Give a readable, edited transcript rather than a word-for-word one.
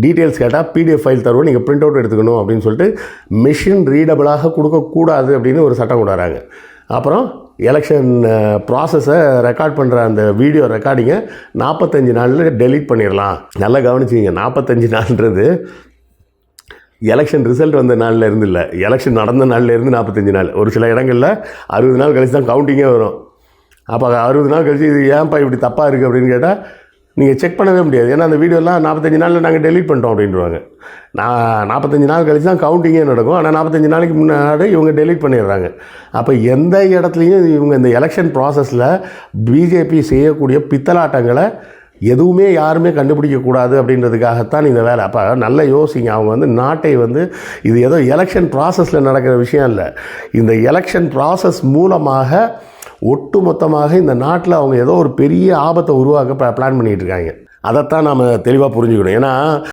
Details கேட்டால் PDF file தருவோம், நீங்கள் பிரிண்ட் அவுட் எடுத்துக்கணும் அப்படின்னு சொல்லிட்டு மிஷின் ரீடபிளாக கொடுக்கக்கூடாது அப்படின்னு ஒரு சட்டம் கொண்டு வராங்க. அப்புறம் எலெக்ஷன் ப்ராசஸை ரெக்கார்ட் பண்ணுற அந்த வீடியோ ரெக்கார்டிங்கை 45 நாளில் டெலீட் பண்ணிடலாம். நல்லா கவனிச்சிங்க, 45 நாள்ன்றது எலெக்ஷன் ரிசல்ட் வந்த நாளில் இருந்து இல்லை, எலெக்ஷன் நடந்த நாளில் இருந்து 45 நாள். ஒரு சில இடங்களில் 60 நாள் கழிச்சு தான் கவுண்டிங்கே வரும். அப்போ 60 நாள் கழிச்சு இது ஏன்ப்பா இப்படி தப்பாக இருக்குது அப்படின்னு கேட்டால் நீங்கள் செக் பண்ணவே முடியாது. ஏன்னா அந்த வீடியோலாம் 45 நாளில் நாங்கள் டெலீட் பண்ணிட்டோம் அப்படின்றாங்க. 45 நாள் கழிச்சு தான் கவுண்டிங்கே நடக்கும். ஆனால் 45 நாளைக்கு முன்னாடி இவங்க டெலீட் பண்ணிடுறாங்க. அப்போ எந்த இடத்துலையும் இவங்க இந்த எலெக்ஷன் ப்ராசஸில் பிஜேபி செய்யக்கூடிய பித்தலாட்டங்களை எதுவுமே யாருமே கண்டுபிடிக்கக்கூடாது அப்படின்றதுக்காகத்தான் இந்த வேலை. அப்போ நல்ல யோசிங்க, அவங்க நாட்டை இது ஏதோ எலெக்ஷன் ப்ராசஸில் நடக்கிற விஷயம் இல்லை. இந்த எலெக்ஷன் ப்ராசஸ் மூலமாக ஒட்டு மொத்தமாக இந்த நாட்டில் அவங்க ஏதோ ஒரு பெரிய ஆபத்தை உருவாக்க பிளான் பண்ணிகிட்டு இருக்காங்க. அதைத்தான் நாம் தெளிவாக புரிஞ்சுக்கணும். ஏன்னா